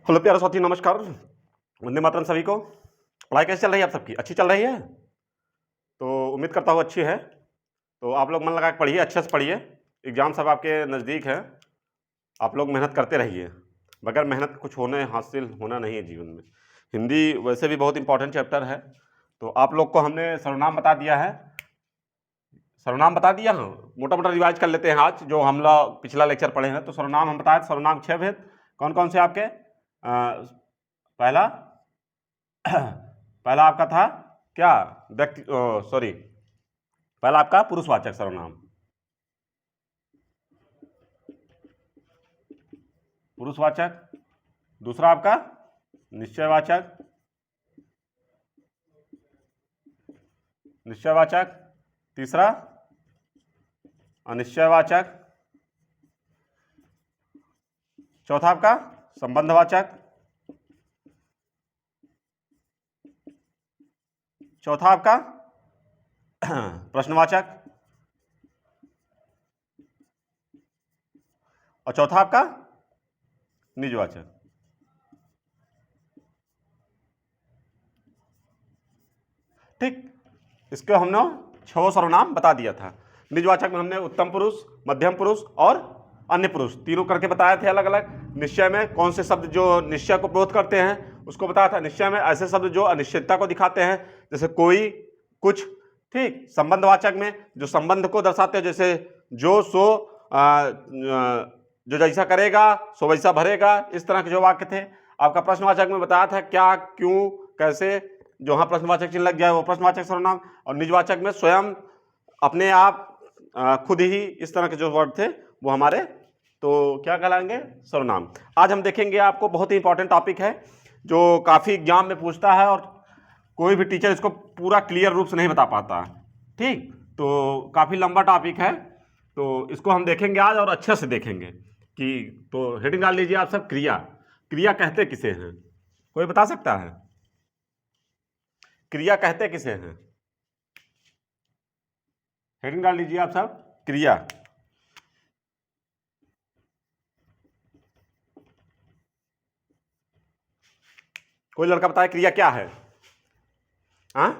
Hello प्यारे साथी, नमस्कार। वंदे मातरम सभी को। पढ़ाई कैसे चल रही है आप सबकी? अच्छी चल रही है? तो उम्मीद करता हूँ अच्छी है। तो आप लोग मन लगा के पढ़िए, अच्छे से पढ़िए। एग्ज़ाम सब आपके नज़दीक है। आप लोग मेहनत करते रहिए। बगैर मेहनत कुछ हासिल होना नहीं है जीवन में। हिंदी वैसे भी बहुत इंपॉर्टेंट चैप्टर है। तो आप लोग को हमने सर्वनाम बता दिया है। सर्वनाम बता दिया, हाँ। मोटा मोटा रिवाइज कर लेते हैं आज जो हम लोग पिछला लेक्चर पढ़े हैं। तो सर्वनाम हम बताए, सर्वनाम 6 भेद कौन कौन से आपके। पहला पहला आपका था क्या? व्यक्ति, सॉरी, पहला आपका पुरुषवाचक सर्वनाम, पुरुषवाचक। दूसरा आपका निश्चयवाचक, निश्चयवाचक। तीसरा अनिश्चयवाचक। चौथा आपका संबंधवाचक। चौथा आपका प्रश्नवाचक। और चौथा आपका निजवाचक। ठीक, इसके हमने 6 सर्वनाम बता दिया था। निजवाचक में हमने उत्तम पुरुष, मध्यम पुरुष और अन्य पुरुष तीनों करके बताए थे अलग अलग। निश्चय में कौन से शब्द जो निश्चय को विरोध करते हैं उसको बताया था। निश्चय में ऐसे शब्द जो अनिश्चितता को दिखाते हैं, जैसे कोई, कुछ। ठीक, संबंधवाचक में जो संबंध को दर्शाते हैं, जैसे जो, सो, जो जैसा करेगा सो वैसा भरेगा, इस तरह के जो वाक्य थे। आपका प्रश्नवाचक में बताया था क्या, क्यों, कैसे। जो हाँ प्रश्नवाचक चिन्ह लग गया वो प्रश्नवाचक सर्वनाम। और निजवाचक में स्वयं, अपने आप, खुद ही, इस तरह के जो वर्ड थे वो हमारे तो क्या कहलाएंगे? सर्वनाम। आज हम देखेंगे, आपको बहुत ही इंपॉर्टेंट टॉपिक है जो काफ़ी एग्जाम में पूछता है और कोई भी टीचर इसको पूरा क्लियर रूप से नहीं बता पाता। ठीक, तो काफ़ी लंबा टॉपिक है, तो इसको हम देखेंगे आज और अच्छे से देखेंगे कि। तो हेडिंग डाल लीजिए आप सब, क्रिया। क्रिया कहते किसे हैं? कोई बता सकता है? क्रिया कहते किसे हैं? हेडिंग डाल लीजिए आप सब, क्रिया। कोई लड़का बताए क्रिया क्या है? हाँ,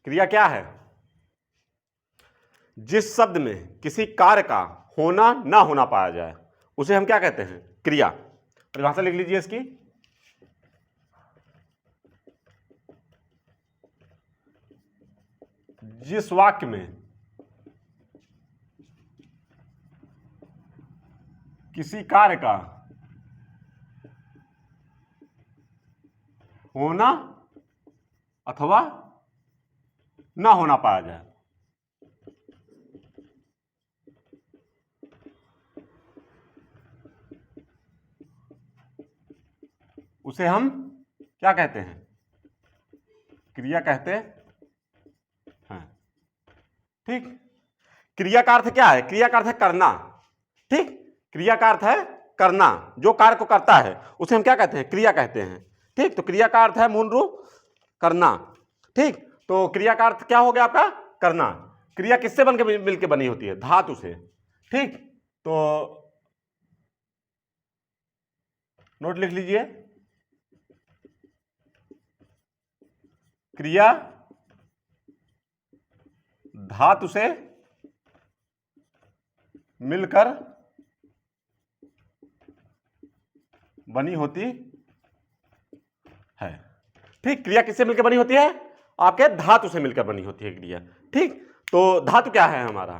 क्रिया क्या है? जिस शब्द में किसी कार्य का होना ना होना पाया जाए उसे हम क्या कहते हैं? क्रिया। परिभाषा लिख लीजिए इसकी। जिस वाक्य में किसी कार्य का होना अथवा ना होना पाया जाए उसे हम क्या कहते हैं? क्रिया कहते हैं। ठीक, क्रिया का अर्थ क्या है? क्रिया का अर्थ है करना। ठीक, क्रिया का अर्थ है करना। जो कार्य को करता है उसे हम क्या कहते हैं? क्रिया कहते हैं। ठीक, तो क्रिया का अर्थ है मूल रूप करना। ठीक, तो क्रिया का अर्थ क्या हो गया आपका? करना। क्रिया किससे बन के मिलकर बनी होती है? धातु से। ठीक, तो नोट लिख लीजिए, क्रिया धातु से मिलकर बनी होती है। ठीक, क्रिया किससे मिलकर बनी होती है? आपके धातु से मिलकर बनी होती है क्रिया। ठीक, तो धातु क्या है हमारा?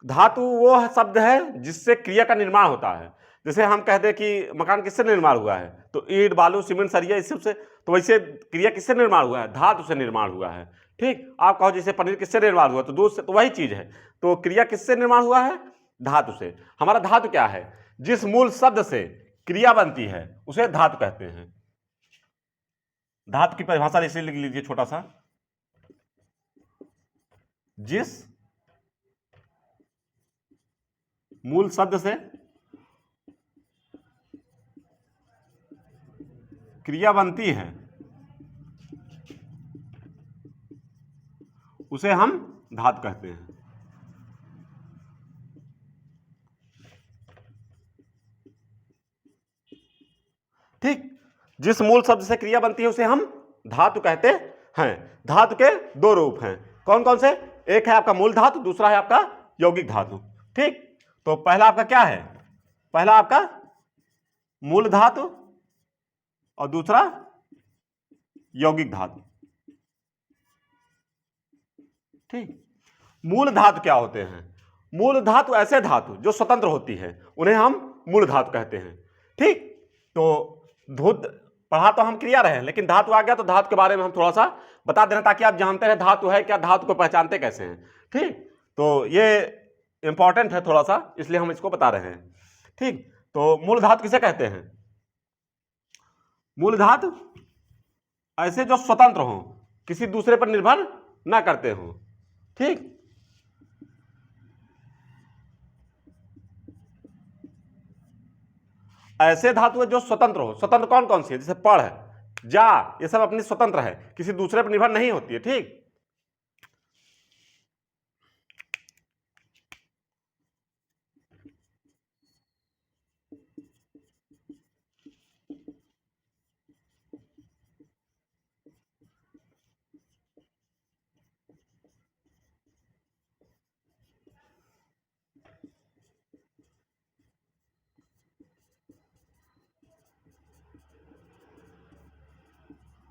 धातु वो शब्द है जिससे क्रिया का निर्माण होता है। जैसे हम कहते हैं कि मकान किससे निर्माण हुआ है, तो ईंट, बालू, सीमेंट, सरिया, इस सबसे। तो वैसे क्रिया किससे निर्माण हुआ है? धातु से निर्माण हुआ है। ठीक, आप कहो जैसे पनीर किससे निर्माण हुआ, तो दूध से, तो वही चीज है। तो क्रिया किससे निर्माण हुआ है? धातु से। हमारा धातु क्या है? जिस मूल शब्द से क्रिया बनती है उसे धातु कहते हैं। धातु की परिभाषा इसे लिख लीजिए छोटा सा। जिस मूल शब्द से क्रिया बनती है उसे हम धातु कहते हैं। जिस मूल शब्द से क्रिया बनती है उसे हम धातु कहते हैं। धातु के दो रूप हैं, कौन कौन से? एक है आपका मूल धातु, दूसरा है आपका यौगिक धातु। ठीक, तो पहला आपका क्या है? पहला आपका मूल धातु और दूसरा यौगिक धातु। ठीक, मूल धातु क्या होते हैं? मूल धातु ऐसे धातु जो स्वतंत्र होती है, उन्हें हम मूल धातु कहते हैं। ठीक, तो धुत पढ़ा तो हम क्रिया रहे, लेकिन धातु आ गया तो धातु के बारे में हम थोड़ा सा बता देना, ताकि आप जानते रहे धातु है क्या, धातु को पहचानते कैसे हैं। ठीक, तो ये इंपॉर्टेंट है थोड़ा सा, इसलिए हम इसको बता रहे हैं। ठीक, तो मूल धातु किसे कहते हैं? मूल धातु ऐसे जो स्वतंत्र हो, किसी दूसरे पर निर्भर ना करते हो। ठीक, ऐसे धातु है जो स्वतंत्र हो। स्वतंत्र कौन कौन सी है? जैसे पढ़, जा, ये सब अपनी स्वतंत्र है, किसी दूसरे पर निर्भर नहीं होती है। ठीक,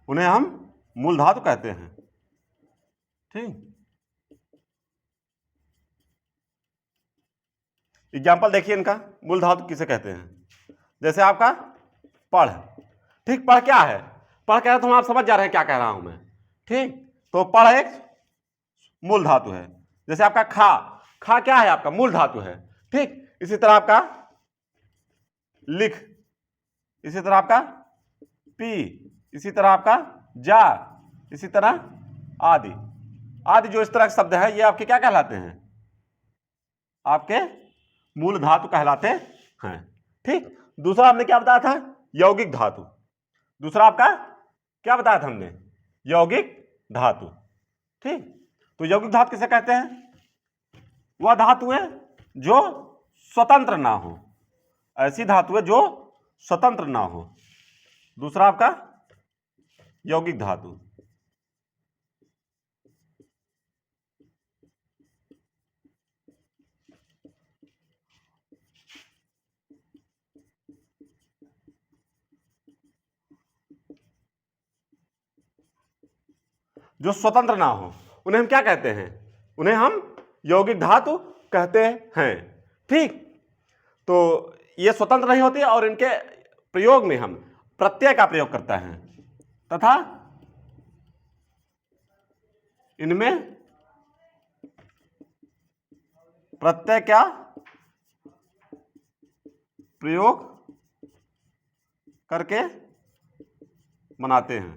उन्हें हम मूल धातु कहते हैं। ठीक, एग्जाम्पल देखिए इनका, मूल धातु किसे कहते हैं। जैसे आपका पढ़। ठीक, पढ़ क्या है? पढ़ कह रहे तो हम आप समझ जा रहे हैं क्या कह रहा हूं मैं। ठीक, तो पढ़ एक मूल धातु है। जैसे आपका खा, खा क्या है? आपका मूल धातु है। ठीक, इसी तरह आपका लिख, इसी तरह आपका पी, इसी तरह आपका जा, इसी तरह आदि। आदि जो इस तरह के शब्द है, ये आपके क्या कहलाते हैं? आपके मूल धातु कहलाते हैं। ठीक, दूसरा हमने क्या बताया था? यौगिक धातु। दूसरा आपका क्या बताया था हमने? यौगिक धातु। ठीक, तो यौगिक धातु किसे कहते हैं? वह धातु है जो स्वतंत्र ना हो, ऐसी धातु है जो स्वतंत्र ना हो। दूसरा आपका यौगिक धातु। जो स्वतंत्र ना हो, उन्हें हम क्या कहते हैं? उन्हें हम यौगिक धातु कहते हैं। ठीक, तो ये स्वतंत्र नहीं होती और इनके प्रयोग में हम प्रत्यय का प्रयोग करते हैं, तथा इनमें प्रत्यय क्या प्रयोग करके बनाते हैं,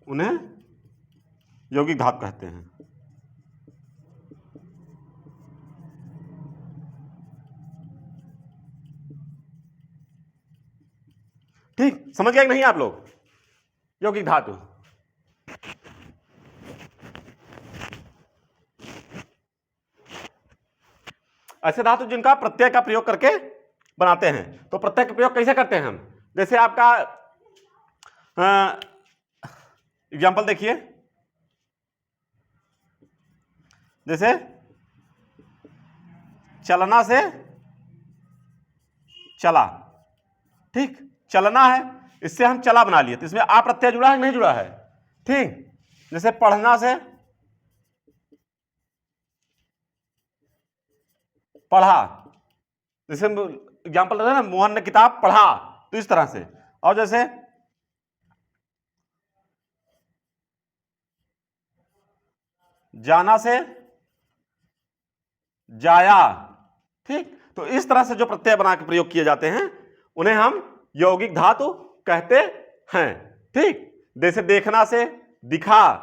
उन्हें यौगिक धातु कहते हैं। ठीक, समझ गए कि नहीं आप लोग? यौगिक धातु ऐसे धातु जिनका प्रत्यय का प्रयोग करके बनाते हैं। तो प्रत्यय का प्रयोग कैसे करते हैं हम? जैसे आपका एग्जाम्पल देखिए, जैसे चलना से चला। ठीक, चलना है, इससे हम चला बना लिए, तो इसमें आ प्रत्यय जुड़ा है नहीं जुड़ा है? ठीक, जैसे पढ़ना से पढ़ा, जैसे एग्जाम्पल है ना, मोहन ने किताब पढ़ा, तो इस तरह से। और जैसे जाना से जाया। ठीक, तो इस तरह से जो प्रत्यय बना के प्रयोग किए जाते हैं, उन्हें हम यौगिक धातु कहते हैं। ठीक, जैसे देखना से दिखा।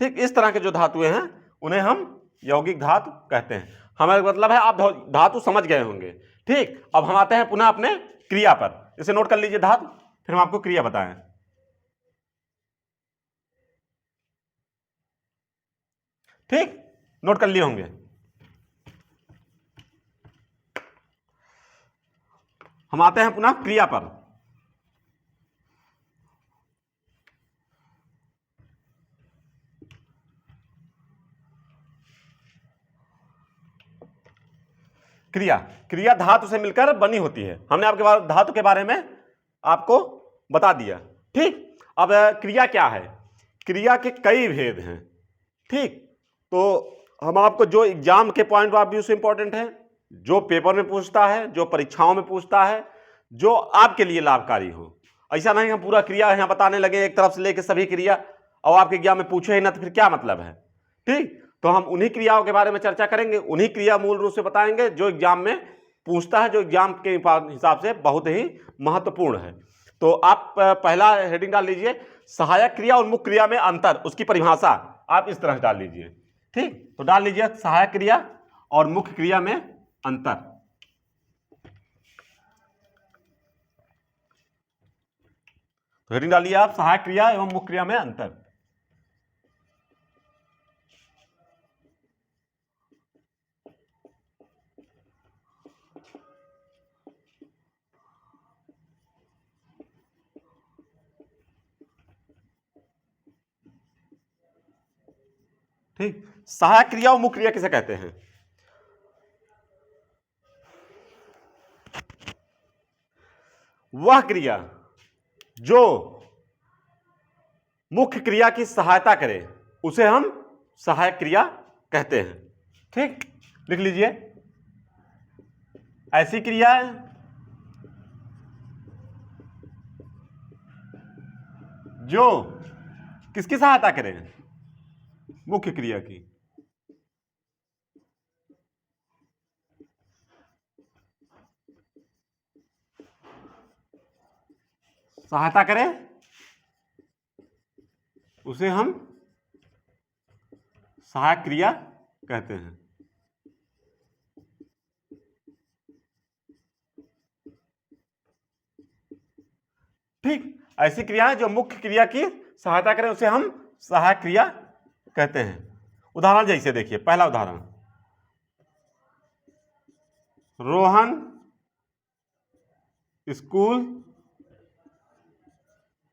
ठीक, इस तरह के जो धातुएं हैं, उन्हें हम यौगिक धातु कहते हैं। हमारा मतलब है आप धातु समझ गए होंगे। ठीक, अब हम आते हैं पुनः अपने क्रिया पर। इसे नोट कर लीजिए धातु, फिर हम आपको क्रिया बताएं। ठीक, नोट कर लिए होंगे। हम आते हैं पुनः क्रिया पर। क्रिया, क्रिया धातु से मिलकर बनी होती है। हमने आपके धातु के बारे में आपको बता दिया। ठीक, अब क्रिया क्या है? क्रिया के कई भेद हैं। ठीक, तो हम आपको जो एग्जाम के पॉइंट ऑफ व्यू से इंपॉर्टेंट है, जो पेपर में पूछता है, जो परीक्षाओं में पूछता है, जो आपके लिए लाभकारी हो। ऐसा नहीं हम पूरा क्रिया यहाँ बताने लगे एक तरफ से लेकर सभी क्रिया और आपके एग्जाम में पूछे ही ना, तो फिर क्या मतलब है। ठीक, तो हम उन्हीं क्रियाओं के बारे में चर्चा करेंगे, उन्हीं क्रिया मूल रूप से बताएंगे जो एग्जाम में पूछता है, जो एग्जाम के हिसाब से बहुत ही महत्वपूर्ण है। तो आप पहला हेडिंग डाल लीजिए, सहायक क्रिया और मुख्य क्रिया में अंतर, उसकी परिभाषा आप इस तरह डाल लीजिए। ठीक, तो डाल लीजिए सहायक क्रिया और मुख्य क्रिया में अंतर। तो हेडिंग डालिए आप, सहायक क्रिया एवं मुख्य क्रिया में अंतर। ठीक, सहायक क्रिया और मुख्य क्रिया किसे कहते हैं? वह क्रिया जो मुख्य क्रिया की सहायता करे उसे हम सहायक क्रिया कहते हैं। ठीक, लिख लीजिए, ऐसी क्रिया जो किसकी सहायता करे? मुख्य क्रिया की। सहायता करे उसे हम सहायक क्रिया कहते हैं। ठीक, ऐसी क्रिया है जो मुख्य क्रिया की सहायता करें उसे हम सहायक क्रिया कहते हैं। उदाहरण जैसे देखिए, पहला उदाहरण, रोहन स्कूल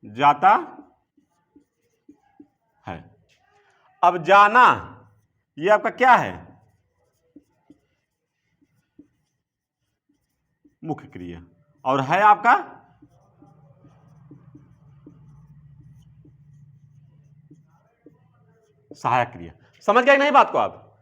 जाता है। अब जाना ये आपका क्या है? मुख्य क्रिया, और है आपका सहायक क्रिया। समझ गए नहीं बात को आप?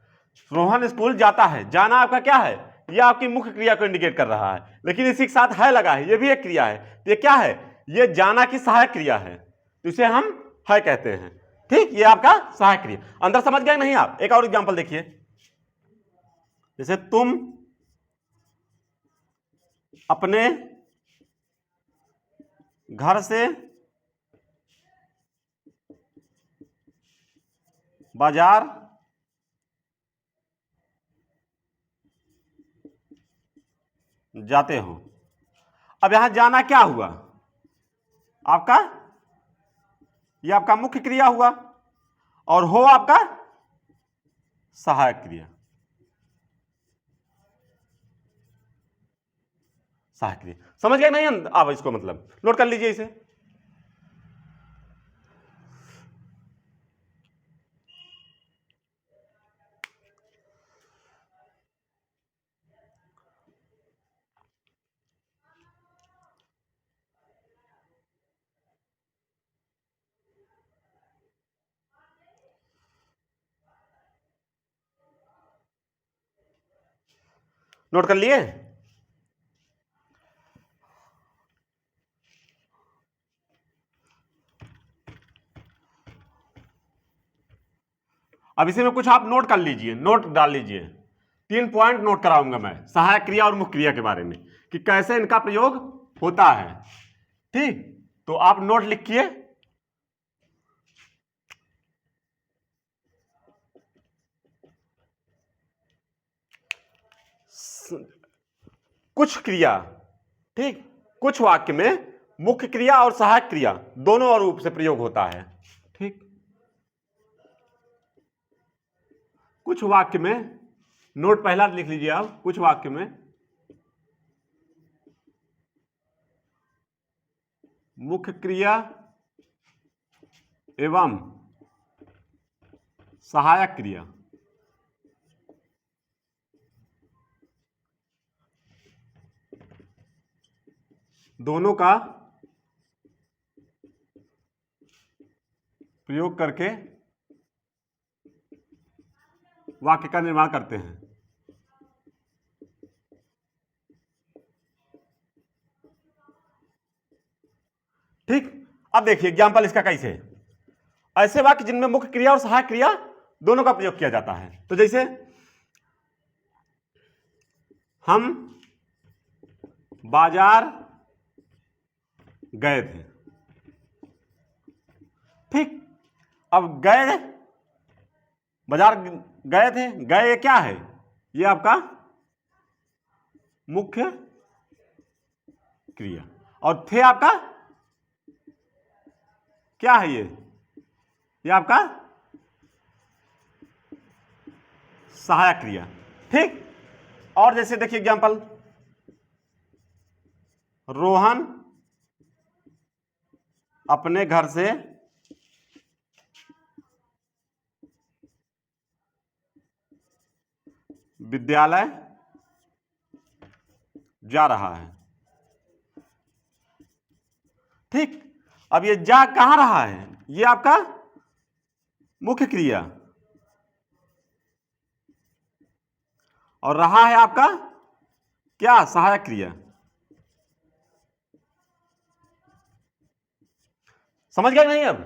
रोहन स्कूल जाता है, जाना आपका क्या है? ये आपकी मुख्य क्रिया को इंडिकेट कर रहा है, लेकिन इसी के साथ है लगा है, ये भी एक क्रिया है। तो ये क्या है? ये जाना की सहायक क्रिया है, तो इसे हम है कहते हैं। ठीक, ये आपका सहायक क्रिया। अंदर समझ गए नहीं आप? एक और एग्जांपल देखिए, जैसे तुम अपने घर से बाजार जाते हो। अब यहां जाना क्या हुआ आपका? ये आपका मुख्य क्रिया हुआ, और हो आपका सहायक क्रिया। सहायक क्रिया समझ गए नहीं आप? इसको मतलब नोट कर लीजिए इसे। नोट कर लिए? अब इसी में कुछ आप नोट कर लीजिए, नोट डाल लीजिए। 3 पॉइंट नोट कराऊंगा मैं सहायक क्रिया और मुख्य क्रिया के बारे में, कि कैसे इनका प्रयोग होता है। ठीक, तो आप नोट लिखिए। कुछ क्रिया, ठीक, कुछ वाक्य में मुख्य क्रिया और सहायक क्रिया दोनों रूप से प्रयोग होता है। ठीक, कुछ वाक्य में, नोट पहला लिख लीजिए आप, कुछ वाक्य में मुख्य क्रिया एवं सहायक क्रिया दोनों का प्रयोग करके वाक्य का निर्माण करते हैं। ठीक, अब देखिए एग्जाम्पल इसका कैसे है। ऐसे वाक्य जिनमें मुख्य क्रिया और सहायक क्रिया दोनों का प्रयोग किया जाता है। तो जैसे हम बाजार गए थे। ठीक, अब गए, बाजार गए थे, गए ये क्या है? ये आपका मुख्य क्रिया, और थे आपका क्या है? ये आपका सहायक क्रिया। ठीक, और जैसे देखिए एग्जांपल, रोहन अपने घर से विद्यालय जा रहा है। ठीक, अब ये जा कहां रहा है? ये आपका मुख्य क्रिया, और रहा है आपका क्या? सहायक क्रिया। समझ गए नहीं? अब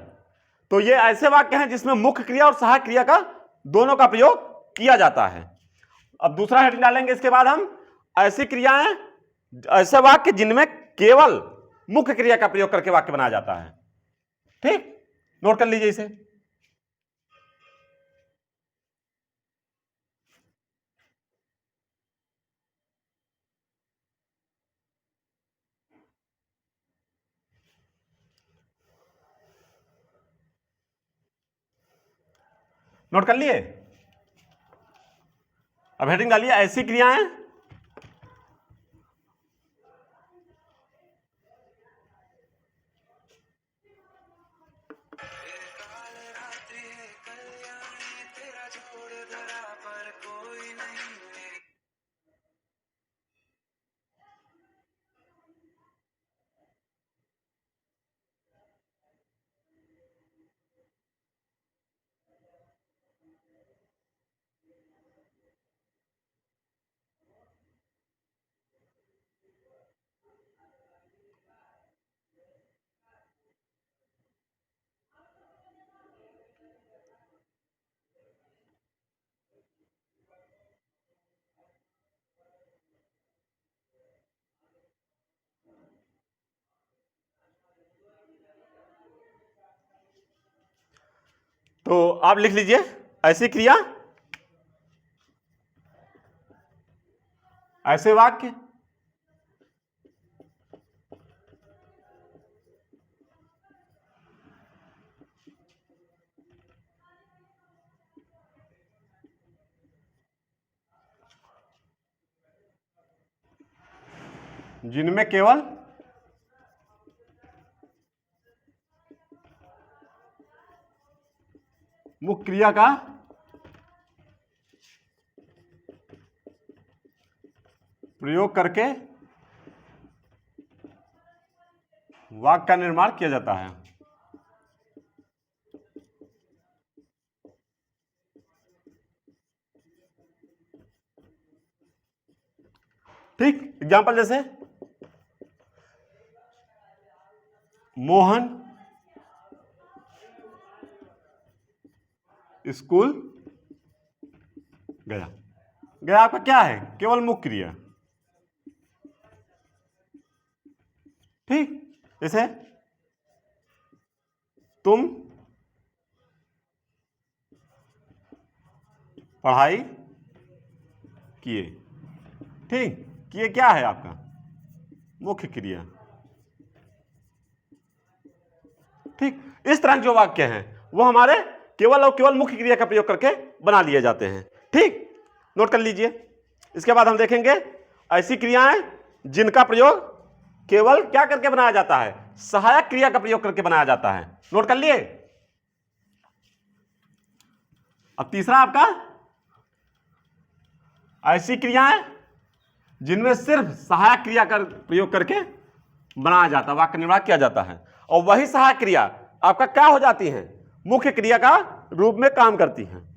तो ये ऐसे वाक्य हैं जिसमें मुख्य क्रिया और सहायक क्रिया का दोनों का प्रयोग किया जाता है। अब दूसरा हेडिंग डालेंगे इसके बाद हम, ऐसी क्रियाएं, ऐसे वाक्य जिनमें केवल मुख्य क्रिया का प्रयोग करके वाक्य बनाया जाता है। ठीक, नोट कर लीजिए इसे। नोट कर लिए? अब हेडिंग डालिए, ऐसी क्रियाएं तो आप लिख लीजिए, ऐसी क्रिया, ऐसे वाक्य जिनमें केवल मुख्य क्रिया का प्रयोग करके वाक्य का निर्माण किया जाता है। ठीक, एग्जाम्पल जैसे, मोहन स्कूल गया। गया आपका क्या है? केवल मुख्य क्रिया। ठीक, जैसे तुम पढ़ाई किए। ठीक, किए क्या है आपका? मुख्य क्रिया। ठीक, इस तरह के जो वाक्य हैं वो हमारे केवल और केवल मुख्य क्रिया का प्रयोग करके बना लिए जाते हैं। ठीक, नोट कर लीजिए। इसके बाद हम देखेंगे ऐसी क्रियाएं जिनका प्रयोग केवल क्या करके बनाया जाता है? सहायक क्रिया का प्रयोग करके बनाया जाता है। नोट कर लिए? अब तीसरा आपका, ऐसी क्रियाएं जिनमें सिर्फ सहायक क्रिया का प्रयोग करके बनाया जाता है, वाक्य निर्माण किया जाता है। और वही सहायक क्रिया आपका क्या हो जाती है, मुख्य क्रिया का रूप में काम करती है।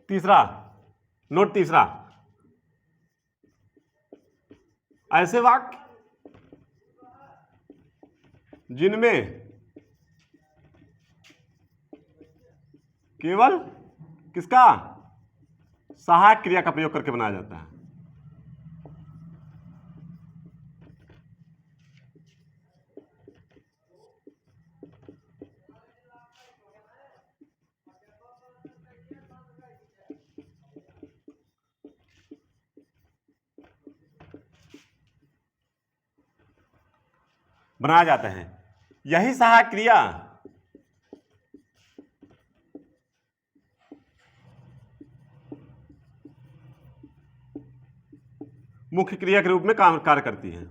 तीसरा नोट, तीसरा, ऐसे वाक्य जिनमें केवल किसका, सहायक क्रिया का प्रयोग करके बनाया जाता है। बनाया जाता है, यही सहायक क्रिया मुख्य क्रिया के रूप में कार्य करती है।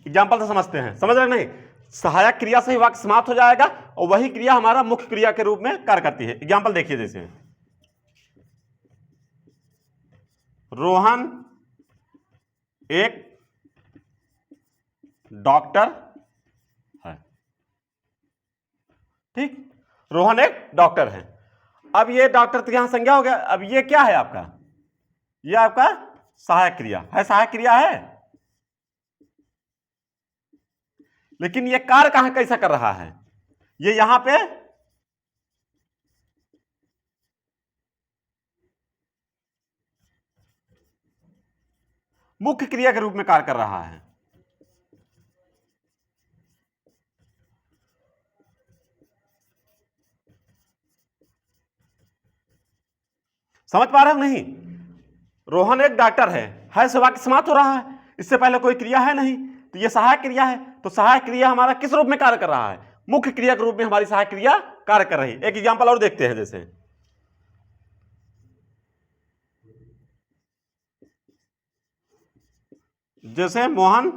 एग्जाम्पल से समझते हैं, समझ रहे नहीं, सहायक क्रिया से ही वाक्य समाप्त हो जाएगा और वही क्रिया हमारा मुख्य क्रिया के रूप में कार्य करती है। एग्जाम्पल देखिए, जैसे रोहन एक डॉक्टर है, ठीक, रोहन एक डॉक्टर है। अब ये डॉक्टर तो यहां संज्ञा हो गया, अब ये क्या है आपका, ये आपका सहायक क्रिया है, सहायक क्रिया है, लेकिन ये कार्य कहां कैसा कर रहा है, ये यहां पे मुख्य क्रिया के रूप में कार्य कर रहा है। समझ पा रहे हो नहीं, रोहन एक डॉक्टर है से वाक्य समाप्त हो रहा है, इससे पहले कोई क्रिया है नहीं, तो ये सहायक क्रिया है। तो सहायक क्रिया हमारा किस रूप में कार्य कर रहा है, मुख्य क्रिया के रूप में हमारी सहायक क्रिया कार्य कर रही है। एक एग्जांपल और देखते हैं, जैसे मोहन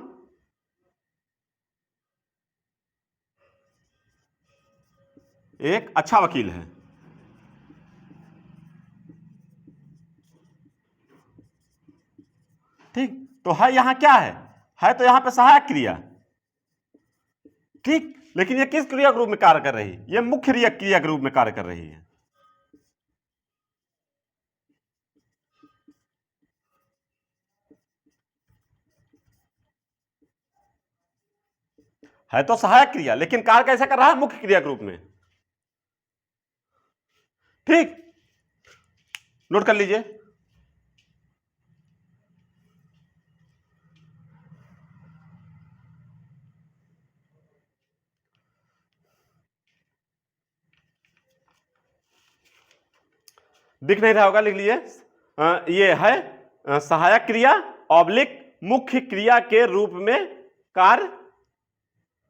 एक अच्छा वकील है, ठीक, तो है यहां क्या है तो यहां पे सहायक क्रिया, ठीक, लेकिन ये किस क्रिया के रूप में कार्य कर रही है, ये मुख्य क्रिया के रूप में कार्य कर रही है तो सहायक क्रिया, लेकिन कार्य कैसा कर रहा है, मुख्य क्रिया के रूप में, ठीक, नोट कर लीजिए। दिख नहीं रहा होगा, लिख लीजिए, ये है सहायक क्रिया ऑब्लिक मुख्य क्रिया के रूप में कार्य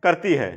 करती है।